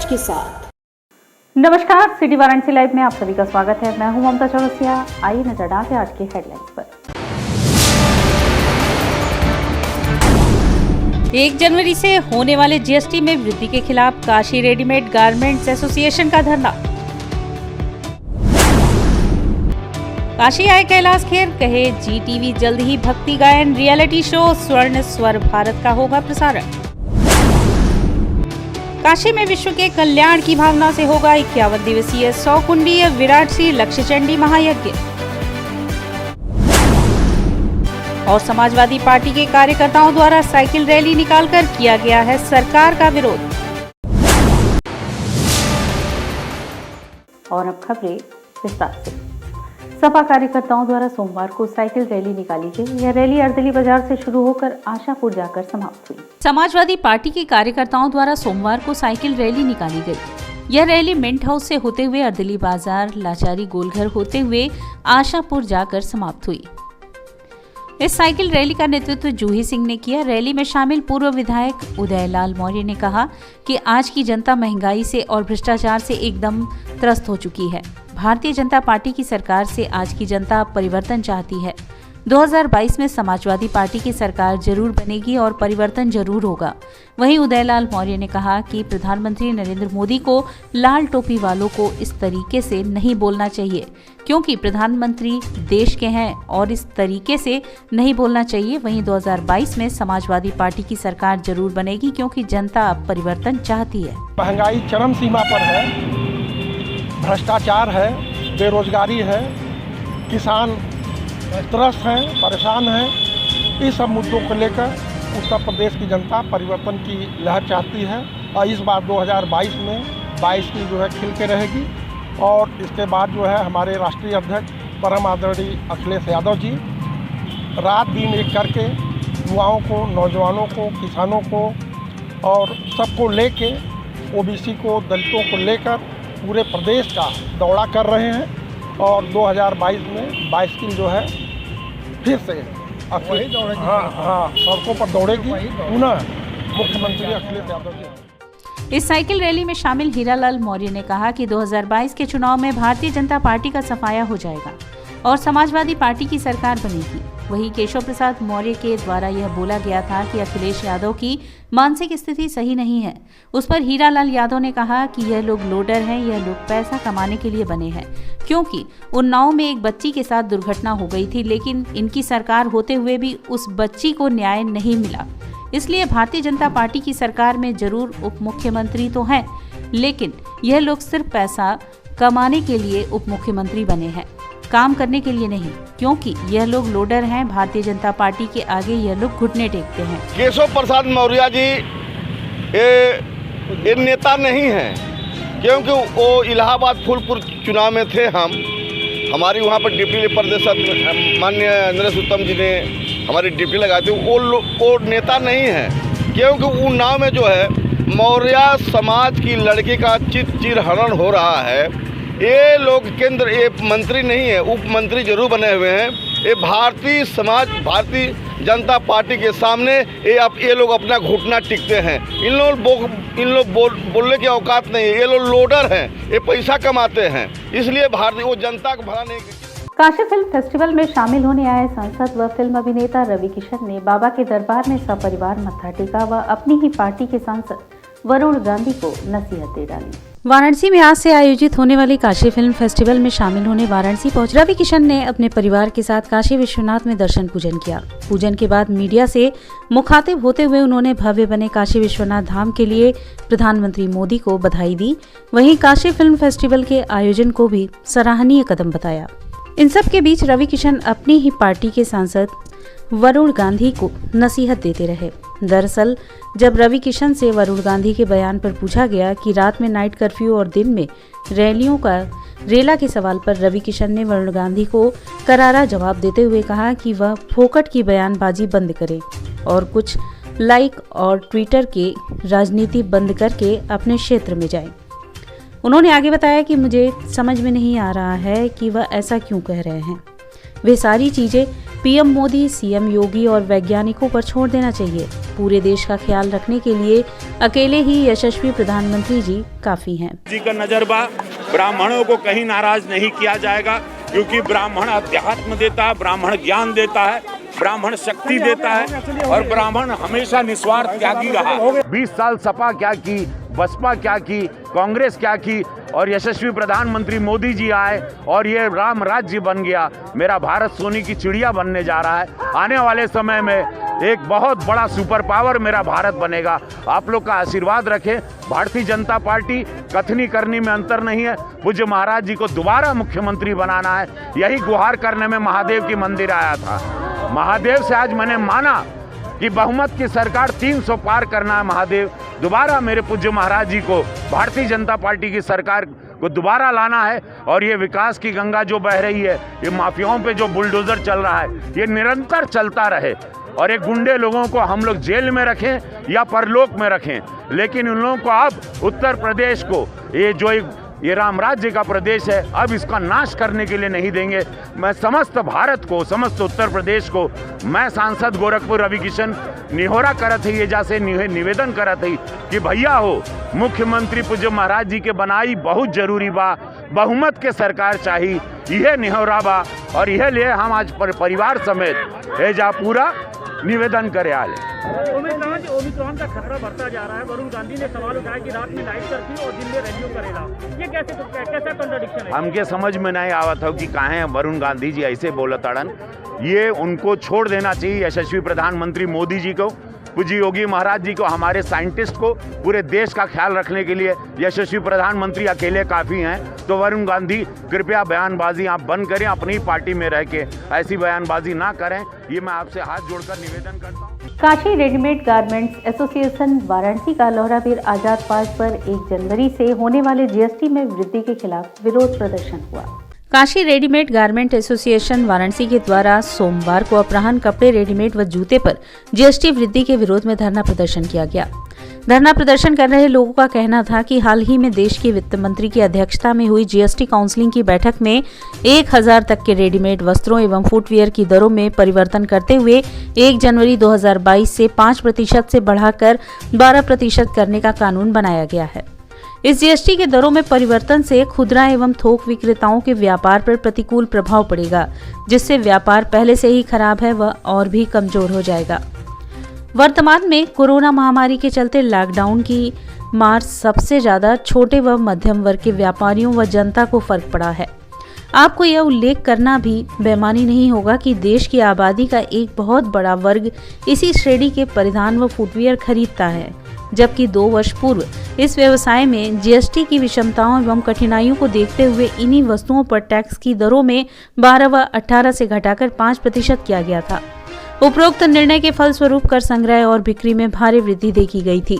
सच के साथ। नमस्कार, सिटी वाराणसी लाइव में आप सभी का स्वागत है। मैं हूं ममता चौरसिया। आइए नजर डालते हैं आज की हेडलाइंस पर। 1 जनवरी से होने वाले जीएसटी में वृद्धि के खिलाफ काशी रेडीमेड गारमेंट्स एसोसिएशन का धरना। काशी आए कैलाश खेर, कहे जी टीवी जल्द ही भक्ति गायन रियलिटी शो स्वर्ण स्वर भारत का होगा प्रसारण। काशी में विश्व के कल्याण की भावना से होगा 51 दिवसीय 100 कुंडीय विराट श्री लक्ष्यचंडी महायज्ञ। और समाजवादी पार्टी के कार्यकर्ताओं द्वारा साइकिल रैली निकालकर किया गया है सरकार का विरोध। और अब खबरें विस्तार से। सपा कार्यकर्ताओं द्वारा सोमवार को साइकिल रैली निकाली गई। यह रैली अर्दली बाजार से शुरू होकर आशापुर जाकर समाप्त हुई। समाजवादी पार्टी के कार्यकर्ताओं द्वारा सोमवार को साइकिल रैली निकाली गई। यह रैली मिंट हाउस से होते हुए अर्दली बाजार, लाचारी गोलघर होते हुए आशापुर जाकर समाप्त हुई। इस साइकिल रैली का नेतृत्व जूही सिंह ने किया। रैली में शामिल पूर्व विधायक उदयलाल मौर्य ने कहा कि आज की जनता महंगाई से और भ्रष्टाचार से एकदम त्रस्त हो चुकी है। भारतीय जनता पार्टी की सरकार से आज की जनता परिवर्तन चाहती है। 2022 में समाजवादी पार्टी की सरकार जरूर बनेगी और परिवर्तन जरूर होगा। वहीं उदयलाल मौर्य ने कहा कि प्रधानमंत्री नरेंद्र मोदी को लाल टोपी वालों को इस तरीके से नहीं बोलना चाहिए, क्योंकि प्रधानमंत्री देश के हैं और इस तरीके से नहीं बोलना चाहिए। वहीं 2022 में समाजवादी पार्टी की सरकार जरूर बनेगी, क्योंकि जनता अब परिवर्तन चाहती है। महंगाई चरम सीमा पर है, भ्रष्टाचार है, बेरोजगारी है, किसान त्रस्त हैं, परेशान हैं। इस सब मुद्दों को लेकर उत्तर प्रदेश की जनता परिवर्तन की लहर चाहती है और इस बार 2022 में 22 की जो है खिल के रहेगी। और इसके बाद जो है हमारे राष्ट्रीय अध्यक्ष परम आदरणीय अखिलेश यादव जी रात दिन एक करके युवाओं को, नौजवानों को, किसानों को और सबको लेके, ओबीसी को, दलितों को लेकर पूरे प्रदेश का दौरा कर रहे हैं। और 2022 में 22 की जो है फिर से सड़कों पर दौड़ेगी पुनः मुख्यमंत्री अखिलेश यादव जी। इस साइकिल रैली में शामिल हीरालाल मौर्य ने कहा कि 2022 के चुनाव में भारतीय जनता पार्टी का सफाया हो जाएगा और समाजवादी पार्टी की सरकार बनेगी। वहीं केशव प्रसाद मौर्य के द्वारा यह बोला गया था कि अखिलेश यादव की मानसिक स्थिति सही नहीं है। उस पर हीरालाल यादव ने कहा कि यह लोग लोडर हैं, यह लोग पैसा कमाने के लिए बने हैं, क्योंकि उन्नाव में एक बच्ची के साथ दुर्घटना हो गई थी, लेकिन इनकी सरकार होते हुए भी उस बच्ची को न्याय नहीं मिला। इसलिए भारतीय जनता पार्टी की सरकार में जरूर उप मुख्यमंत्री तो हैं, लेकिन यह लोग सिर्फ पैसा कमाने के लिए उप मुख्यमंत्री बने हैं, काम करने के लिए नहीं, क्योंकि यह लोग लोडर हैं। भारतीय जनता पार्टी के आगे यह लोग घुटने टेकते हैं। केशव प्रसाद मौर्य जी ये नेता नहीं हैं, क्योंकि वो इलाहाबाद फूलपुर चुनाव में थे। हमारी वहाँ पर डिप्टी प्रदेश माननीय नरेश उत्तम जी ने हमारी डिप्टी लगाई थी। वो नेता नहीं है, क्योंकि उन्नाव में जो है मौर्य समाज की लड़की का चिरहरण हो रहा है। ये लोग केंद्र, ये मंत्री नहीं है, उप मंत्री जरूर बने हुए हैं। ये भारतीय जनता पार्टी के सामने ये लोग अपना घुटना टिकते हैं। इन लोग बोलने की औकात नहीं है। ये लोग लोडर हैं, ये पैसा कमाते हैं, इसलिए वो जनता को भला नहीं। काशी फिल्म फेस्टिवल में शामिल होने आए सांसद व फिल्म अभिनेता रवि किशन ने बाबा के दरबार में सपरिवार मत्था टेका व अपनी ही पार्टी के सांसद वरुण गांधी को नसीहत दे डाली। वाराणसी में आज से आयोजित होने वाली काशी फिल्म फेस्टिवल में शामिल होने वाराणसी पहुंचे रवि किशन ने अपने परिवार के साथ काशी विश्वनाथ में दर्शन पूजन किया। पूजन के बाद मीडिया से मुखातिब होते हुए उन्होंने भव्य बने काशी विश्वनाथ धाम के लिए प्रधानमंत्री मोदी को बधाई दी। वहीं काशी फिल्म फेस्टिवल के आयोजन को भी सराहनीय कदम बताया। इन सब के बीच रवि किशन अपनी ही पार्टी के सांसद वरुण गांधी को नसीहत देते रहे। दरअसल जब रवि किशन से वरुण गांधी के बयान पर पूछा गया कि रात में नाइट कर्फ्यू और दिन में रैलियों का रेला के सवाल पर रवि किशन ने वरुण गांधी को करारा जवाब देते हुए कहा कि वह फोकट की बयानबाजी बंद करे और कुछ लाइक और ट्विटर के राजनीति बंद करके अपने क्षेत्र में जाए। उन्होंने आगे बताया कि मुझे समझ में नहीं आ रहा है कि वह ऐसा क्यों कह रहे हैं। वे सारी चीजें पीएम मोदी, सीएम योगी और वैज्ञानिकों पर छोड़ देना चाहिए। पूरे देश का ख्याल रखने के लिए अकेले ही यशस्वी प्रधानमंत्री जी काफी हैं। जी का नजरबा ब्राह्मणों को कहीं नाराज नहीं किया जाएगा, क्योंकि ब्राह्मण अध्यात्म देता है, ब्राह्मण ज्ञान देता है, ब्राह्मण शक्ति देता है और ब्राह्मण हमेशा निस्वार्थ त्यागी रहा। 20 साल सपा क्या की, बसपा क्या की, कांग्रेस क्या की, और यशस्वी प्रधानमंत्री मोदी जी आए और ये राम राज्य बन गया। मेरा भारत सोने की चिड़िया बनने जा रहा है। आने वाले समय में एक बहुत बड़ा सुपर पावर मेरा भारत बनेगा। आप लोग का आशीर्वाद रखें। भारतीय जनता पार्टी कथनी करनी में अंतर नहीं है। पूज्य महाराज जी को दोबारा मुख्यमंत्री बनाना है, यही गुहार करने में महादेव की मंदिर आया था। महादेव से आज मैंने माना कि बहुमत की सरकार 300 पार करना है। महादेव दोबारा मेरे पूज्य महाराज जी को भारतीय जनता पार्टी की सरकार को दोबारा लाना है, और ये विकास की गंगा जो बह रही है, ये माफियाओं पे जो बुलडोजर चल रहा है, ये निरंतर चलता रहे। और ये गुंडे लोगों को हम लोग जेल में रखें या परलोक में रखें, लेकिन उन लोगों को अब उत्तर प्रदेश को ये राम राज्य का प्रदेश है, अब इसका नाश करने के लिए नहीं देंगे। मैं समस्त भारत को, समस्त उत्तर प्रदेश को, मैं सांसद गोरखपुर रवि किशन निहोरा करत है, ये जैसे निवेदन करत है कि भैया हो मुख्यमंत्री पूज्य महाराज जी के बनाई बहुत जरूरी बा, बहुमत के सरकार चाहिए, यह निहोरा बा। और यह लिए हम आज परिवार समेत एजा पूरा निवेदन करे आले। ओमिक्रॉन का खतरा बढ़ता जा रहा है। वरुण गांधी ने सवाल उठाया कि रात में नाइट कर्फ्यू और दिन में रैलियों करेगा। ये कैसा कॉन्ट्रडिक्शन है? हमके समझ में नहीं आवत हो कि काहे वरुण गांधी जी ऐसे बोलत अड़न। ये उनको छोड़ देना चाहिए यशस्वी प्रधानमंत्री मोदी जी को, पूज्य योगी महाराज जी को, हमारे साइंटिस्ट को। पूरे देश का ख्याल रखने के लिए यशस्वी प्रधानमंत्री अकेले काफ़ी हैं। तो वरुण गांधी कृपया बयानबाजी आप बंद करें, अपनी पार्टी में रह के ऐसी बयानबाजी ना करें, ये मैं आपसे हाथ जोड़कर निवेदन करता हूँ। Kashi readymade garments association Varanasi का लोहरावीर आजाद पार्क पर 1 जनवरी से होने वाले जीएसटी में वृद्धि के खिलाफ विरोध प्रदर्शन हुआ। Kashi readymade garment association Varanasi के द्वारा सोमवार को अपराह्न कपड़े, रेडीमेड व जूते पर जीएसटी वृद्धि के विरोध में धरना प्रदर्शन किया गया। धरना प्रदर्शन कर रहे लोगों का कहना था कि हाल ही में देश के वित्त मंत्री की अध्यक्षता में हुई जीएसटी काउंसिलिंग की बैठक में 1000 तक के रेडीमेड वस्त्रों एवं फुटवियर की दरों में परिवर्तन करते हुए 1 जनवरी 2022 से 5% से बढ़ाकर 12% करने का कानून बनाया गया है। इस जीएसटी के दरों में परिवर्तन से खुदरा एवं थोक विक्रेताओं के व्यापार पर प्रतिकूल प्रभाव पड़ेगा, जिससे व्यापार पहले से ही खराब है वह और भी कमजोर हो जाएगा। वर्तमान में कोरोना महामारी के चलते लॉकडाउन की मार सबसे ज्यादा छोटे व मध्यम वर्ग के व्यापारियों व जनता को फर्क पड़ा है। आपको यह उल्लेख करना भी बेमानी नहीं होगा कि देश की आबादी का एक बहुत बड़ा वर्ग इसी श्रेणी के परिधान व फुटवियर खरीदता है, जबकि 2 वर्ष पूर्व इस व्यवसाय में जीएसटी की विषमताओं एवं कठिनाइयों को देखते हुए इन्हीं वस्तुओं पर टैक्स की दरों में 12 व 18 से घटाकर 5% किया गया था। उपरोक्त निर्णय के फलस्वरूप कर संग्रह और बिक्री में भारी वृद्धि देखी गई थी।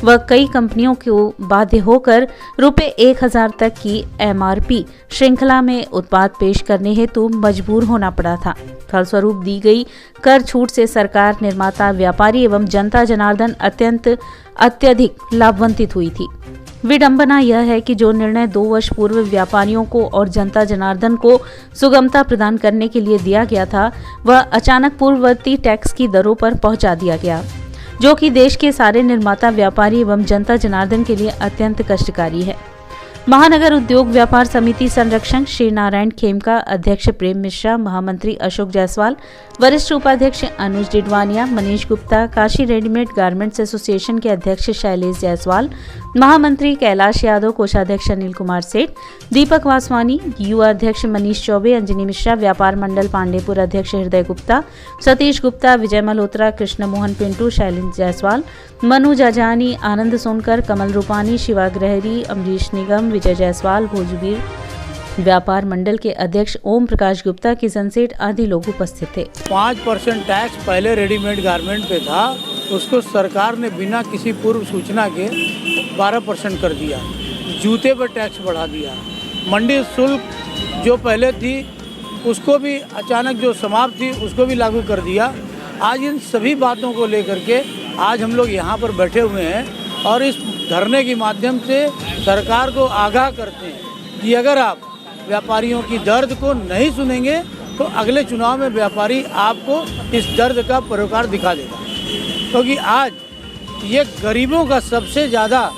वह कई कंपनियों को बाध्य होकर ₹1000 तक की एमआरपी श्रृंखला में उत्पाद पेश करने हेतु मजबूर होना पड़ा था। फलस्वरूप दी गई कर छूट से सरकार, निर्माता, व्यापारी एवं जनता जनार्दन अत्यधिक लाभान्वित हुई थी। विडंबना यह है कि जो निर्णय 2 वर्ष पूर्व व्यापारियों को और जनता जनार्दन को सुगमता प्रदान करने के लिए दिया गया था, वह अचानक पूर्ववर्ती टैक्स की दरों पर पहुंचा दिया गया, जो कि देश के सारे निर्माता, व्यापारी एवं जनता जनार्दन के लिए अत्यंत कष्टकारी है। महानगर उद्योग व्यापार समिति संरक्षक श्री नारायण खेमका, अध्यक्ष प्रेम मिश्रा, महामंत्री अशोक जायसवाल, वरिष्ठ उपाध्यक्ष Anuj Didwania, Manish Gupta, Kashi readymade garments association के अध्यक्ष शैलेश जायसवाल, महामंत्री कैलाश यादव, कोषाध्यक्ष अनिल कुमार सेठ, दीपक वासवानी, युवा अध्यक्ष मनीष चौबे, अंजनी मिश्रा, व्यापार मंडल पांडेपुर अध्यक्ष हृदय गुप्ता, सतीश गुप्ता, विजय मल्होत्रा, कृष्ण मोहन पिंटू, शैलेश जायसवाल, मनु जाजानी, आनंद सोनकर, कमल रूपानी, शिवा ग्रहरी, अमरीश निगम, विजय जायसवाल, भोजवीर व्यापार मंडल के अध्यक्ष ओम प्रकाश गुप्ता, किशन सेठ आदि लोग उपस्थित थे। 5% टैक्स पहले रेडीमेड गारमेंट पे था, उसको सरकार ने बिना किसी पूर्व सूचना के 12% कर दिया। जूते पर टैक्स बढ़ा दिया। मंडी शुल्क जो पहले थी उसको भी अचानक जो समाप्त थी उसको भी लागू कर दिया। आज इन सभी बातों को लेकर के आज हम लोग यहाँ पर बैठे हुए हैं और इस धरने के माध्यम से सरकार को आगाह करते हैं कि अगर आप व्यापारियों की दर्द को नहीं सुनेंगे तो अगले चुनाव में व्यापारी आपको इस दर्द का परोकार दिखा देगा। क्योंकि आज ये गरीबों का सबसे ज़्यादा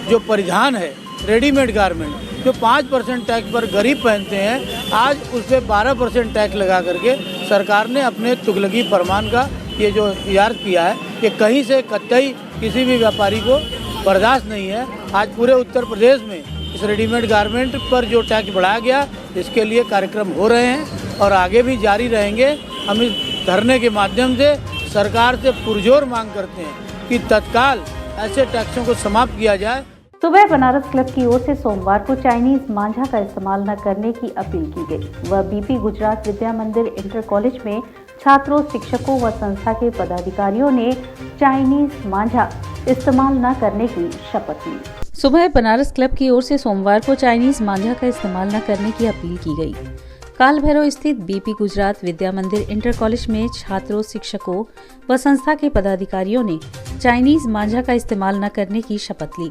जो परिधान है रेडीमेड गारमेंट, जो 5% टैक्स पर गरीब पहनते हैं, आज उस पर 12% टैक्स लगा करके सरकार ने अपने तुगलकी फरमान का ये जो इजाद किया है, ये कहीं से कतई किसी भी व्यापारी को बर्दाश्त नहीं है। आज पूरे उत्तर प्रदेश में इस रेडीमेड गारमेंट पर जो टैक्स बढ़ाया गया, इसके लिए कार्यक्रम हो रहे हैं और आगे भी जारी रहेंगे। हम इस धरने के माध्यम से सरकार से पुरजोर मांग करते हैं कि तत्काल ऐसे टैक्सों को समाप्त किया जाए। सुबह बनारस क्लब की ओर से सोमवार को चाइनीज मांझा का इस्तेमाल न करने की अपील की गई। वह बीपी गुजरात विद्या मंदिर इंटर कॉलेज में छात्रों, शिक्षकों व संस्था के पदाधिकारियों ने चाइनीज मांझा इस्तेमाल न करने की शपथ ली। सुबह बनारस क्लब की ओर से सोमवार को चाइनीज मांझा का इस्तेमाल न करने की अपील की गई। काल भैरव स्थित बीपी गुजरात विद्या मंदिर इंटर कॉलेज में छात्रों, शिक्षकों व संस्था के पदाधिकारियों ने चाइनीज मांझा का इस्तेमाल न करने की शपथ ली।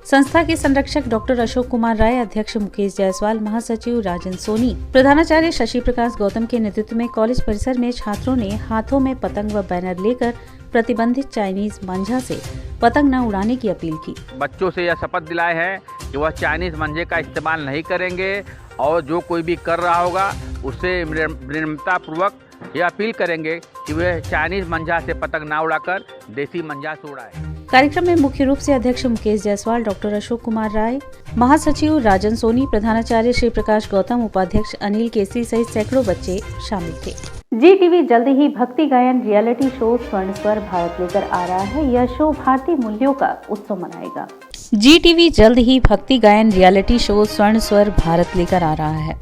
संस्था के संरक्षक डॉक्टर अशोक कुमार राय, अध्यक्ष मुकेश जायसवाल, महासचिव राजन सोनी, प्रधानाचार्य शशि प्रकाश गौतम के नेतृत्व में कॉलेज परिसर में छात्रों ने हाथों में पतंग व बैनर लेकर प्रतिबंधित चाइनीज मांझा से पतंग न उड़ाने की अपील की। बच्चों से यह शपथ दिलाए हैं कि वह चाइनीज मांझे का इस्तेमाल नहीं करेंगे और जो कोई भी कर रहा होगा उससे विनम्रता पूर्वक यह अपील करेंगे कि वह चाइनीज मांझा से पतंग ना उड़ाकर देसी मांझा से उड़ाए। कार्यक्रम में मुख्य रूप से अध्यक्ष मुकेश जायसवाल, डॉक्टर अशोक कुमार राय, महासचिव राजन सोनी, प्रधानाचार्य श्री प्रकाश गौतम, उपाध्यक्ष अनिल केसरी सहित सैकड़ों बच्चे शामिल थे। जी टीवी जल्द ही भक्ति गायन रियलिटी शो स्वर्ण स्वर भारत लेकर आ रहा है। यह शो भारतीय मूल्यों का उत्सव मनाएगा। जी टीवी जल्द ही भक्ति गायन रियलिटी शो स्वर्ण स्वर भारत लेकर आ रहा है।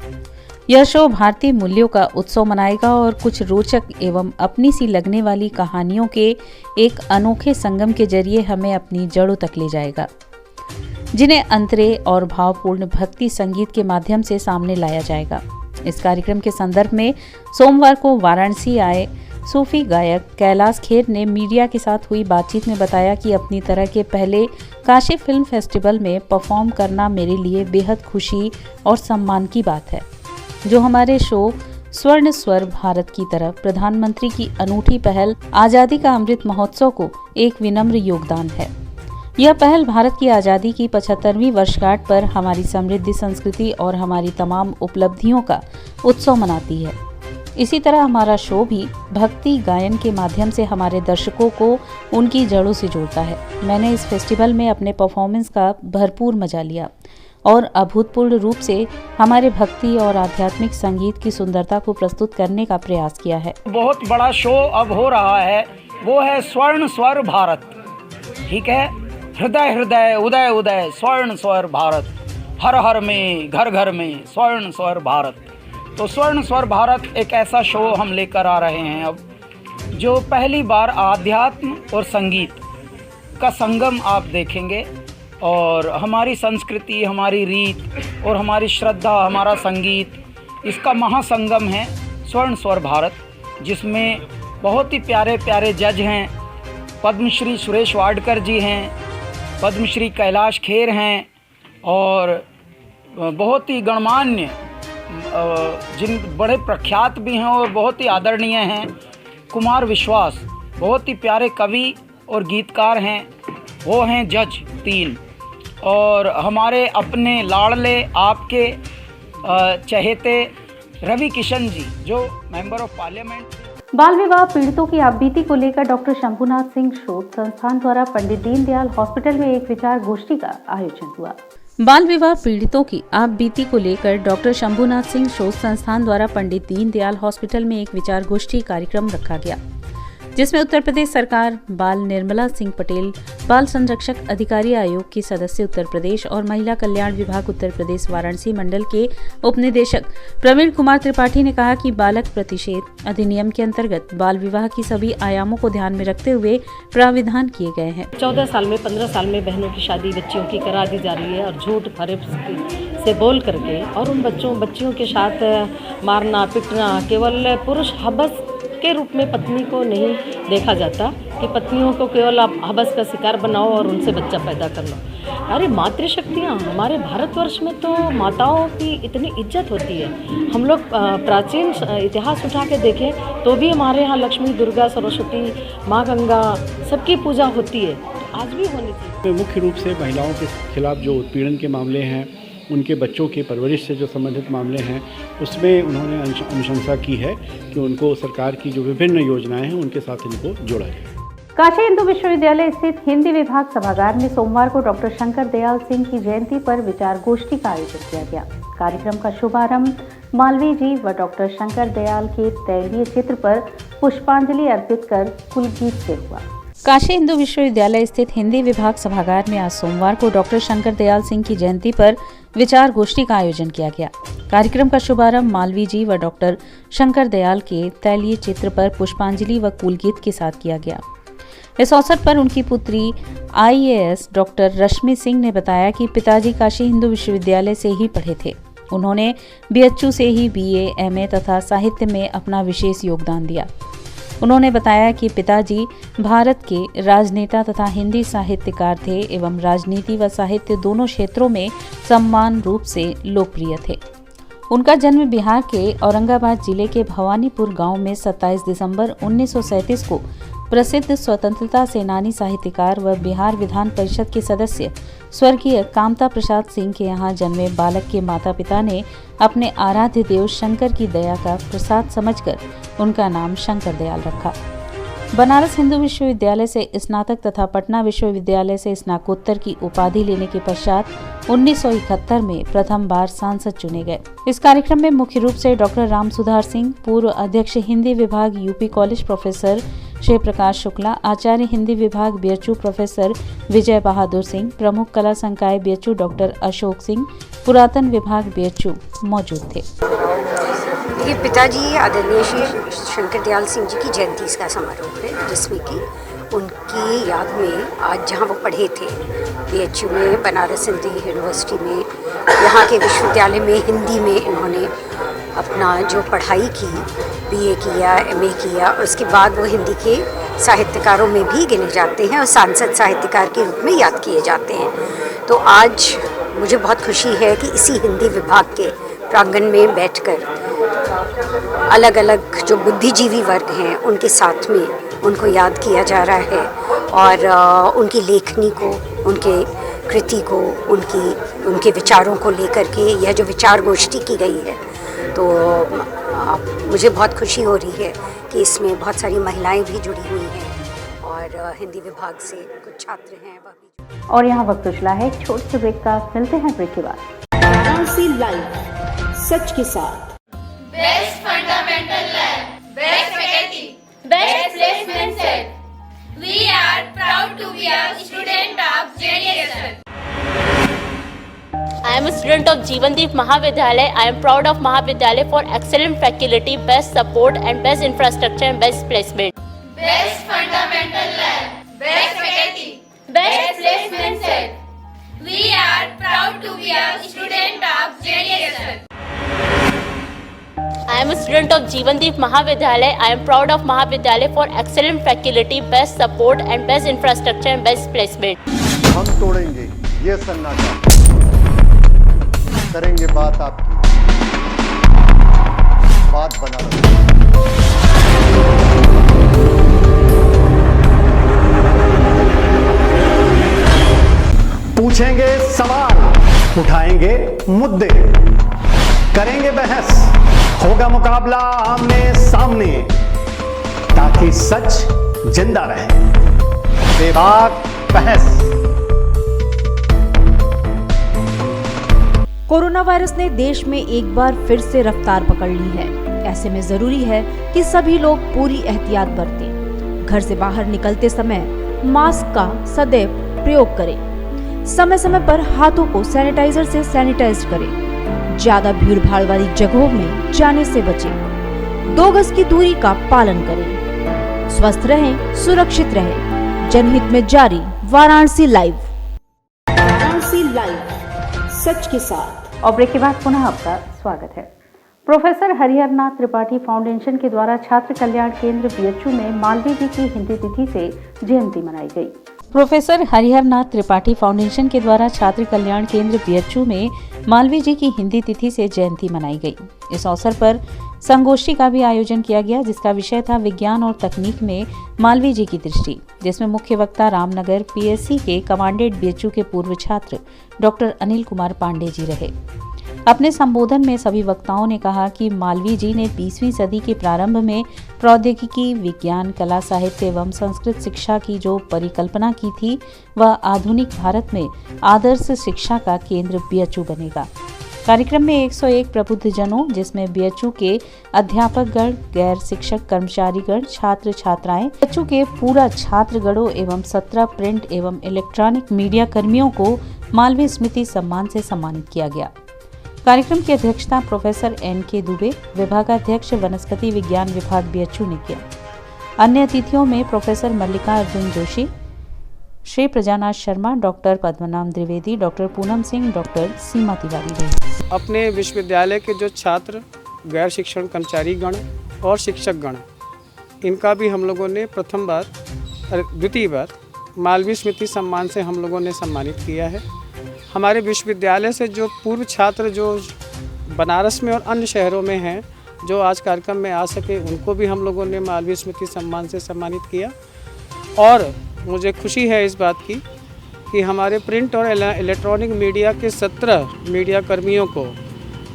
यह शो भारतीय मूल्यों का उत्सव मनाएगा और कुछ रोचक एवं अपनी सी लगने वाली कहानियों के एक अनोखे संगम के जरिए हमें अपनी जड़ों तक ले जाएगा, जिन्हें अंतरे और भावपूर्ण भक्ति संगीत के माध्यम से सामने लाया जाएगा। इस कार्यक्रम के संदर्भ में सोमवार को वाराणसी आए सूफी गायक कैलाश खेर ने मीडिया के साथ हुई बातचीत में बताया कि अपनी तरह के पहले काशी फिल्म फेस्टिवल में परफॉर्म करना मेरे लिए बेहद खुशी और सम्मान की बात है, जो हमारे शो स्वर्ण स्वर भारत की तरफ प्रधानमंत्री की अनूठी पहल आजादी का अमृत महोत्सव को एक विनम्र योगदान है। यह पहल भारत की आजादी की 75वीं वर्षगांठ पर हमारी समृद्ध संस्कृति और हमारी तमाम उपलब्धियों का उत्सव मनाती है। इसी तरह हमारा शो भी भक्ति गायन के माध्यम से हमारे दर्शकों को उनकी जड़ों से जोड़ता है। मैंने इस फेस्टिवल में अपने परफॉर्मेंस का भरपूर मजा लिया और अभूतपूर्व रूप से हमारे भक्ति और आध्यात्मिक संगीत की सुंदरता को प्रस्तुत करने का प्रयास किया है। बहुत बड़ा शो अब हो रहा है, वो है स्वर्ण स्वर भारत। ठीक है, हृदय हृदय उदय उदय स्वर्ण स्वर भारत, हर हर में घर घर में स्वर्ण स्वर भारत। तो स्वर्ण स्वर भारत एक ऐसा शो हम लेकर आ रहे हैं अब, जो पहली बार आध्यात्म और संगीत का संगम आप देखेंगे। और हमारी संस्कृति, हमारी रीत और हमारी श्रद्धा, हमारा संगीत, इसका महासंगम है स्वर्ण स्वर भारत, जिसमें बहुत ही प्यारे प्यारे जज हैं। पद्मश्री सुरेश वाडकर जी हैं, पद्मश्री कैलाश खेर हैं और बहुत ही गणमान्य जिन बड़े प्रख्यात भी हैं और बहुत ही आदरणीय हैं कुमार विश्वास, बहुत ही प्यारे कवि और गीतकार हैं, वो हैं जज 3। और हमारे अपने लाडले आपके चहेते रवि किशन जी, जो मेंबर ऑफ पार्लियामेंट। बाल विवाह पीड़ितों की आपबीती को लेकर डॉक्टर शंभुनाथ सिंह शोध संस्थान द्वारा पंडित दीनदयाल हॉस्पिटल में एक विचार गोष्ठी का आयोजन हुआ। बाल विवाह पीड़ितों की आपबीती को लेकर डॉक्टर शंभुनाथ सिंह शोध संस्थान द्वारा पंडित दीनदयाल हॉस्पिटल में एक विचार गोष्ठी कार्यक्रम रखा गया, जिसमें उत्तर प्रदेश सरकार, बाल निर्मला सिंह पटेल, बाल संरक्षक अधिकारी आयोग की सदस्य उत्तर प्रदेश और महिला कल्याण विभाग उत्तर प्रदेश वाराणसी मंडल के उपनिदेशक प्रवीण कुमार त्रिपाठी ने कहा कि बालक प्रतिषेध अधिनियम के अंतर्गत बाल विवाह की सभी आयामों को ध्यान में रखते हुए प्राविधान किए गए हैं। 14 साल में 15 साल में बहनों की शादी बच्चियों की करा दी जा रही है और झूठ फरेब से बोल करके और उन बच्चियों के साथ मारना पीटना, केवल पुरुष हबस के रूप में पत्नी को नहीं देखा जाता, कि पत्नियों को केवल आप हवस का शिकार बनाओ और उनसे बच्चा पैदा कर लो। अरे मातृशक्तियाँ, हमारे भारतवर्ष में तो माताओं की इतनी इज्जत होती है। हम लोग प्राचीन इतिहास उठा के देखें तो भी हमारे यहाँ लक्ष्मी, दुर्गा, सरस्वती, माँ गंगा सबकी पूजा होती है, आज भी होनी चाहिए। मुख्य रूप से महिलाओं के खिलाफ जो उत्पीड़न के मामले हैं, उनके बच्चों के परवरिश से जो संबंधित मामले हैं, उसमें उन्होंने अनुशंसा की है कि उनको सरकार की जो विभिन्न योजनाएं हैं उनके साथ इनको जोड़ा जाए। काशी हिंदू विश्वविद्यालय स्थित हिंदी विभाग सभागार में सोमवार को डॉक्टर शंकर दयाल सिंह की जयंती पर विचार गोष्ठी का आयोजन किया गया। कार्यक्रम का शुभारंभ मालवीय जी व डॉक्टर शंकर दयाल के तैलीय चित्र पर पुष्पांजलि अर्पित कर कुलगीत से हुआ। काशी हिंदू विश्वविद्यालय स्थित हिंदी विभाग सभागार में आज सोमवार को डॉक्टर शंकर दयाल सिंह की जयंती पर विचार गोष्ठी का आयोजन किया गया। कार्यक्रम का शुभारंभ मालवीय जी व डॉक्टर शंकर दयाल के तैलीय चित्र पर पुष्पांजलि व कुलगीत के साथ किया गया। इस अवसर पर उनकी पुत्री IAS डॉक्टर रश्मि सिंह ने बताया कि पिताजी काशी हिंदू विश्वविद्यालय से ही पढ़े थे। उन्होंने BHU से ही BA, MA तथा साहित्य में अपना विशेष योगदान दिया। उन्होंने बताया कि पिताजी भारत के राजनेता तथा हिंदी साहित्यकार थे एवं राजनीति व साहित्य दोनों क्षेत्रों में समान रूप से लोकप्रिय थे। उनका जन्म बिहार के औरंगाबाद जिले के भवानीपुर गांव में 27 दिसंबर 1937 को प्रसिद्ध स्वतंत्रता सेनानी साहित्यकार व बिहार विधान परिषद के सदस्य स्वर्गीय कामता प्रसाद सिंह के यहाँ जन्मे बालक के माता पिता ने अपने आराध्य देव शंकर की दया का प्रसाद समझकर उनका नाम शंकर दयाल रखा। बनारस हिंदू विश्वविद्यालय से स्नातक तथा पटना विश्वविद्यालय से स्नातकोत्तर की उपाधि लेने के पश्चात 1971 में प्रथम बार सांसद चुने गए। इस कार्यक्रम में मुख्य रूप से डॉक्टर राम सुधार सिंह, पूर्व अध्यक्ष हिंदी विभाग UP college professor Shri Prakash Shukla, आचार्य हिंदी विभाग BHU प्रोफेसर विजय बहादुर सिंह, प्रमुख कला संकाय BHU डॉक्टर अशोक सिंह, पुरातन विभाग BHU मौजूद थे। ये पिताजी आदरणीय श्री शंकर दयाल सिंह जी की जयंती का समारोह है, जिसमें कि उनकी याद में आज जहाँ वो पढ़े थे BHU में, बनारस हिंदी यूनिवर्सिटी में, यहाँ के विश्वविद्यालय में हिंदी में इन्होंने अपना जो पढ़ाई की, BA किया, MA किया और उसके बाद वो हिंदी के साहित्यकारों में भी गिने जाते हैं और सांसद साहित्यकार के रूप में याद किए जाते हैं। तो आज मुझे बहुत खुशी है कि इसी हिंदी विभाग के प्रांगण में बैठकर अलग अलग जो बुद्धिजीवी वर्ग हैं उनके साथ में उनको याद किया जा रहा है और उनकी लेखनी को, उनके कृति को, उनके विचारों को लेकर के यह जो विचार गोष्ठी की गई है, तो मुझे बहुत खुशी हो रही है कि इसमें बहुत सारी महिलाएं भी जुड़ी हुई हैं और हिंदी विभाग से कुछ छात्र हैं वह भी। और यहाँ वक्त उछला है एक छोटे से ब्रेक का। मिलते हैं ब्रेक के बाद। वाराणसी लाइव, सच के साथ। Best fundamental lab, best faculty, best placement set. We are proud to be a student of JDSL. I am a student of Jeevandeep Mahavidyalaya. I am proud of Mahavidyalaya for excellent faculty, best support and best infrastructure and best placement. Best fundamental lab, best faculty, best placement set. We are proud to be a student of JDSL. I am a student of Jeevandeep Mahavidyalaya. I am proud of Mahavidyalaya for excellent faculty, best support and best infrastructure and best placement. हम तोड़ेंगे ये सन्नाटा, करेंगे बात आपकी, बात बना रखेंगे। पूछेंगे सवाल, उठाएंगे मुद्दे, करेंगे बहस, होगा मुकाबला आमने सामने, ताकि सच जिंदा रहे। बेबाक बहस। कोरोना वायरस ने देश में एक बार फिर से रफ्तार पकड़ ली है। ऐसे में जरूरी है कि सभी लोग पूरी एहतियात बरतें। घर से बाहर निकलते समय मास्क का सदैव प्रयोग करें। समय समय पर हाथों को सैनिटाइजर से सैनिटाइज करें। ज्यादा भीड़ भाड़ वाली जगहों में जाने से बचें। 2 गज की दूरी का पालन करें। स्वस्थ रहें, सुरक्षित रहें। जनहित में जारी वाराणसी लाइव। वाराणसी लाइव, सच के साथ। और ब्रेक के बाद पुनः आपका स्वागत है। प्रोफेसर हरिहरनाथ त्रिपाठी फाउंडेशन के द्वारा छात्र कल्याण केंद्र बीएचयू में मालवीय जी की हिंदी तिथि से जयंती मनाई गई। प्रोफेसर हरिहरनाथ त्रिपाठी फाउंडेशन के द्वारा छात्र कल्याण केंद्र बीएचयू में मालवीय जी की हिंदी तिथि से जयंती मनाई गई। इस अवसर पर संगोष्ठी का भी आयोजन किया गया, जिसका विषय था विज्ञान और तकनीक में मालवीय जी की दृष्टि, जिसमें मुख्य वक्ता रामनगर पीएससी के कमांडेड बीएचयू के पूर्व छात्र डॉक्टर अनिल कुमार पांडे जी रहे। अपने संबोधन में सभी वक्ताओं ने कहा कि मालवीय जी ने 20वीं सदी के प्रारंभ में प्रौद्योगिकी, विज्ञान, कला, साहित्य एवं संस्कृत शिक्षा की जो परिकल्पना की थी, वह आधुनिक भारत में आदर्श शिक्षा का केंद्र बीएचयू बनेगा। कार्यक्रम में 101 प्रबुद्ध जनों, जिसमें बीएचयू के अध्यापकगण, गैर शिक्षक कर्मचारीगण, छात्र छात्राएं, बीएचयू के पूरा छात्रगणों एवं 17 प्रिंट एवं इलेक्ट्रॉनिक मीडिया कर्मियों को मालवीय स्मृति सम्मान से सम्मानित किया गया। कार्यक्रम की अध्यक्षता प्रोफेसर एन.के. दुबे, विभागाध्यक्ष वनस्पति विज्ञान विभाग बीएचयू ने किया। अन्य अतिथियों में professor Mallika Arjun Joshi, Shri Prajanath Sharma, doctor Padmanabh Dwivedi, doctor Poonam Singh, doctor Seema Tiwari रहे। अपने विश्वविद्यालय के जो छात्र, गैर शिक्षण कर्मचारी गण और शिक्षक गण, इनका भी हम लोगों ने द्वितीय बार मालवीय स्मृति सम्मान से हम लोगों ने सम्मानित किया है। हमारे विश्वविद्यालय से जो पूर्व छात्र जो बनारस में और अन्य शहरों में हैं, जो आज कार्यक्रम में आ सके, उनको भी हम लोगों ने मालवीय स्मृति सम्मान से सम्मानित किया। और मुझे खुशी है इस बात की कि हमारे प्रिंट और इलेक्ट्रॉनिक मीडिया के 17 मीडिया कर्मियों को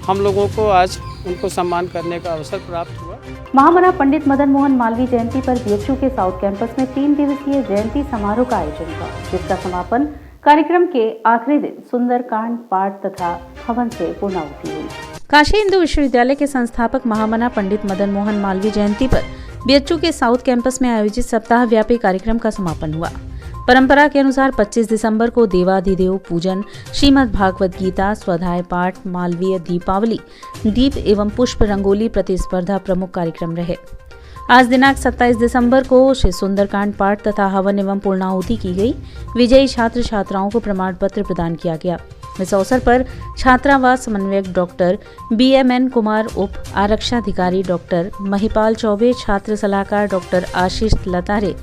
हम लोगों को आज उनको सम्मान करने का अवसर प्राप्त हुआ। महामना पंडित मदन मोहन मालवीय जयंती पर बीएचयू के साउथ कैंपस में 3 दिवसीय जयंती समारोह का आयोजन हुआ, जिसका समापन कार्यक्रम के आखिरी दिन सुंदरकांड पाठ तथा हवन से पूर्णाहुति हुई। काशी हिंदू विश्वविद्यालय के संस्थापक महामना पंडित मदन मोहन मालवीय जयंती पर बीएचयू के साउथ कैंपस में आयोजित सप्ताह व्यापी कार्यक्रम का समापन हुआ। परंपरा के अनुसार 25 दिसंबर को देवाधिदेव पूजन, श्रीमद् भागवत गीता, स्वाध्याय पाठ, मालवीय दीपावली, दीप एवं पुष्प रंगोली प्रतिस्पर्धा प्रमुख कार्यक्रम रहे। आज दिनांक 27 दिसंबर को श्री सुंदरकांड पाठ तथा हवन एवं पूर्णाहुति की गई। विजयी छात्र छात्राओं को प्रमाण पत्र प्रदान किया गया। इस अवसर पर छात्रावास समन्वयक डॉक्टर BMN कुमार, उप आरक्षाधिकारी डॉक्टर महिपाल चौबे, छात्र सलाहकार डॉक्टर आशीष लतारे,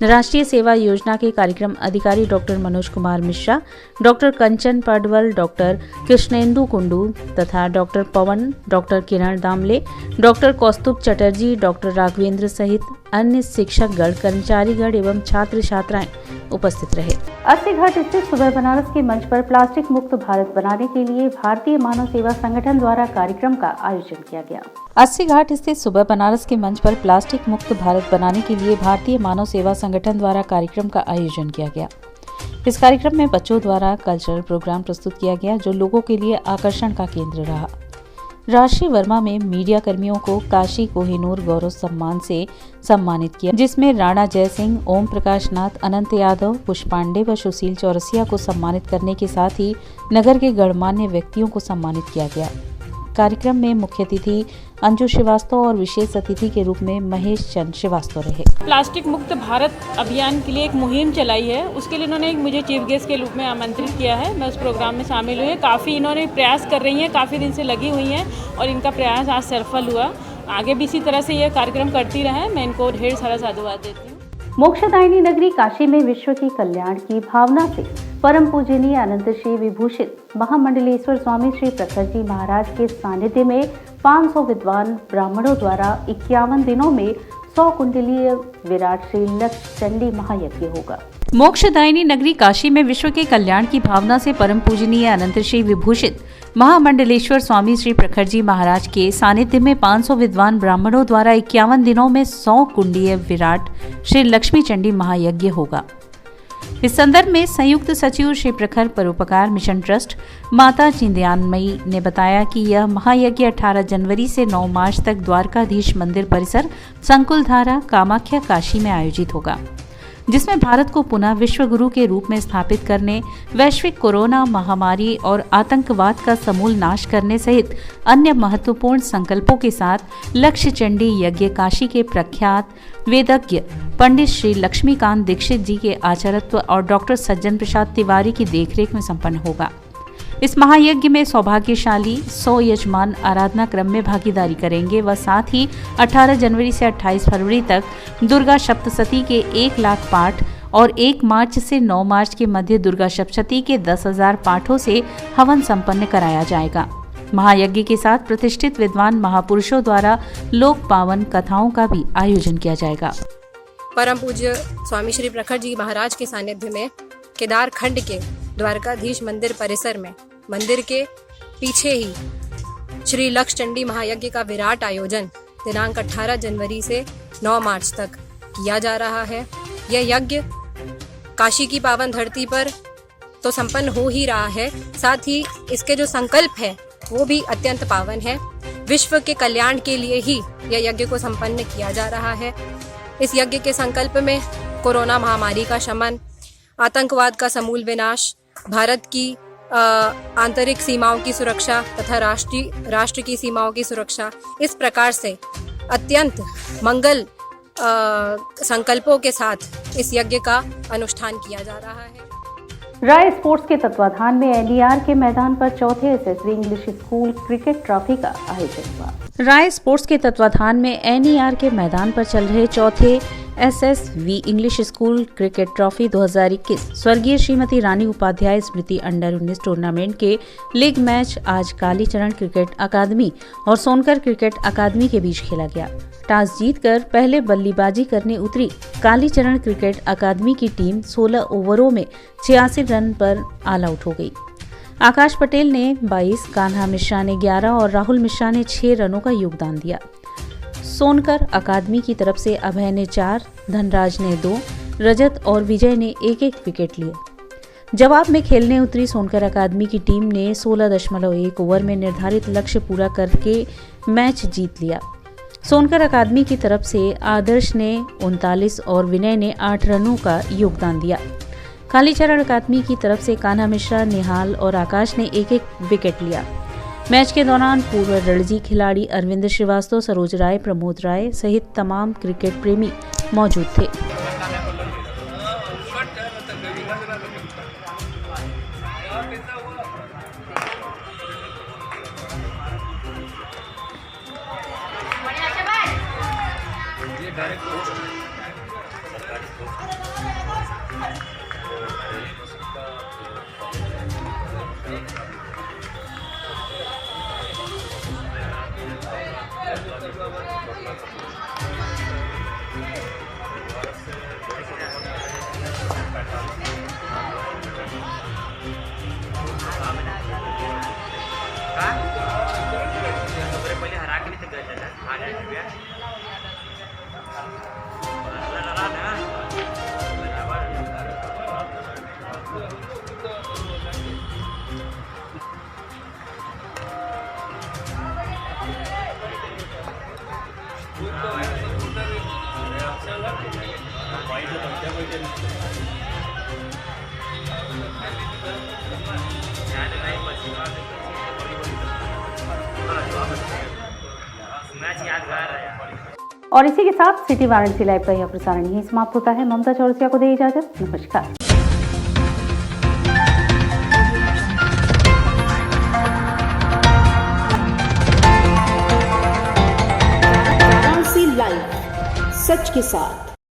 राष्ट्रीय सेवा योजना के कार्यक्रम अधिकारी डॉक्टर मनोज कुमार मिश्रा, डॉक्टर कंचन पडवल, डॉक्टर कृष्णेंदु कुंडू तथा डॉक्टर पवन, डॉक्टर किरण दामले, डॉक्टर कौस्तुभ चटर्जी, डॉक्टर राघवेंद्र सहित अन्य शिक्षकगण, कर्मचारीगण एवं छात्र छात्राएं उपस्थित रहे। अस्सी घाट स्थित सुबह बनारस के मंच पर प्लास्टिक मुक्त भारत बनाने के लिए भारतीय मानव सेवा संगठन द्वारा कार्यक्रम का आयोजन किया गया। अस्सी घाट स्थित सुबह बनारस के मंच पर प्लास्टिक मुक्त भारत बनाने के लिए भारतीय मानव सेवा संगठन द्वारा कार्यक्रम का आयोजन किया गया। इस कार्यक्रम में बच्चों द्वारा कल्चरल प्रोग्राम प्रस्तुत किया गया, जो लोगों के लिए आकर्षण का केंद्र रहा। राशि वर्मा में मीडिया कर्मियों को काशी कोहिनूर गौरव सम्मान से सम्मानित किया, जिसमें राणा जय सिंह, ओम प्रकाश नाथ, अनंत यादव, पुष्पांडे व सुशील चौरसिया को सम्मानित करने के साथ ही नगर के गणमान्य व्यक्तियों को सम्मानित किया गया। कार्यक्रम में मुख्य अतिथि अंजू श्रीवास्तव और विशेष अतिथि के रूप में महेश चंद श्रीवास्तव रहे। प्लास्टिक मुक्त भारत अभियान के लिए एक मुहिम चलाई है, उसके लिए इन्होंने मुझे चीफ गेस्ट के रूप में आमंत्रित किया है। मैं उस प्रोग्राम में शामिल हुई। काफ़ी इन्होंने प्रयास कर रही हैं, काफ़ी दिन से लगी हुई हैं और इनका प्रयास आज सफल हुआ। आगे भी इसी तरह से ये कार्यक्रम करती रहें। मैं इनको ढेर सारा साधुवाद देती हूँ। मोक्षदायिनी नगरी काशी में विश्व के कल्याण की भावना से परम पूजनीय अनंत श्री विभूषित महामंडलेश्वर स्वामी श्री प्रखर जी महाराज के सानिध्य में 500 विद्वान ब्राह्मणों द्वारा 51 दिनों में 100 कुंडलीय विराट श्री लक्ष्मी चंडी महायज्ञ होगा। मोक्षदायिनी नगरी काशी में विश्व के कल्याण की भावना से परम पूजनीय अनंत श्री विभूषित महामंडलेश्वर स्वामी श्री प्रखर जी महाराज के सानिध्य में 500 विद्वान ब्राह्मणों द्वारा 51 दिनों में 100 कुंडीय विराट श्री लक्ष्मी चंडी महायज्ञ होगा। इस संदर्भ में संयुक्त सचिव श्री प्रखर परोपकार मिशन ट्रस्ट माता चिंदयानमयी ने बताया कि यह महायज्ञ 18 जनवरी से 9 मार्च तक द्वारकाधीश मंदिर परिसर संकुलधारा कामाख्या काशी में आयोजित होगा, जिसमें भारत को पुनः विश्व गुरु के रूप में स्थापित करने, वैश्विक कोरोना महामारी और आतंकवाद का समूल नाश करने सहित अन्य महत्वपूर्ण संकल्पों के साथ लक्ष्य चंडी यज्ञ काशी के प्रख्यात वेदज्ञ पंडित श्री लक्ष्मीकांत दीक्षित जी के आचार्यत्व और डॉक्टर सज्जन प्रसाद तिवारी की देखरेख में संपन्न होगा। इस महायज्ञ में सौभाग्यशाली 100 यजमान आराधना क्रम में भागीदारी करेंगे व साथ ही 18 जनवरी से 28 फरवरी तक दुर्गा सप्तशती के 1 लाख पाठ और 1 मार्च से 9 मार्च के मध्य दुर्गा सप्तशती के 10,000 पाठों से हवन संपन्न कराया जाएगा। महायज्ञ के साथ प्रतिष्ठित विद्वान महापुरुषों द्वारा लोक पावन कथाओं का भी आयोजन किया जाएगा। परम पूज्य स्वामी श्री प्रखर जी महाराज के सानिध्य में केदार खंड के द्वारकाधीश मंदिर परिसर में मंदिर के पीछे ही श्री लक्ष्य चंडी महायज्ञ का विराट आयोजन दिनांक 18 जनवरी से 9 मार्च तक किया जा रहा है। यह यज्ञ काशी की पावन धरती पर तो संपन्न हो ही रहा है, साथ ही इसके जो संकल्प है वो भी अत्यंत पावन है। विश्व के कल्याण के लिए ही यह यज्ञ को संपन्न किया जा रहा है। इस यज्ञ के संकल्प में कोरोना महामारी का शमन, आतंकवाद का समूल विनाश, भारत की आंतरिक सीमाओं की सुरक्षा तथा राष्ट्र की सीमाओं की सुरक्षा, इस प्रकार से अत्यंत मंगल संकल्पों के साथ इस यज्ञ का अनुष्ठान किया जा रहा है। राय स्पोर्ट्स के तत्वाधान में एनईआर के मैदान पर चौथे SSV English school cricket trophy का आयोजन हुआ। राय स्पोर्ट्स के तत्वाधान में एनईआर के मैदान पर चल रहे चौथे SSV English school cricket trophy 2021 स्वर्गीय श्रीमती रानी उपाध्याय स्मृति अंडर 19 टूर्नामेंट के लीग मैच आज कालीचरण क्रिकेट अकादमी और सोनकर क्रिकेट अकादमी के बीच खेला गया। टॉस जीतकर पहले बल्लेबाजी करने उतरी कालीचरण क्रिकेट अकादमी की टीम 16 ओवरों में 86 रन पर ऑल आउट हो गई। आकाश पटेल ने 22, कान्हा मिश्रा ने 11 और राहुल मिश्रा ने 6 रनों का योगदान दिया। सोनकर अकादमी की तरफ से अभय ने 4, धनराज ने 2, रजत और विजय ने 1-1 विकेट लिए। जवाब में खेलने उतरी सोनकर अकादमी की टीम ने 16.1 ओवर में निर्धारित लक्ष्य पूरा करके मैच जीत लिया। सोनकर अकादमी की तरफ से आदर्श ने 39 और विनय ने 8 रनों का योगदान दिया। कालीचरण अकादमी की तरफ से कान्हा मिश्रा, निहाल और आकाश ने 1-1 विकेट लिया। मैच के दौरान पूर्व रणजी खिलाड़ी अरविंद श्रीवास्तव, सरोज राय, प्रमोद राय सहित तमाम क्रिकेट प्रेमी मौजूद थे। और इसी के साथ सिटी वाराणसी लाइव का यह प्रसारण यहीं समाप्त होता है। ममता चौरसिया को दे इजाजत। नमस्कार। वाराणसी लाइव, सच के साथ।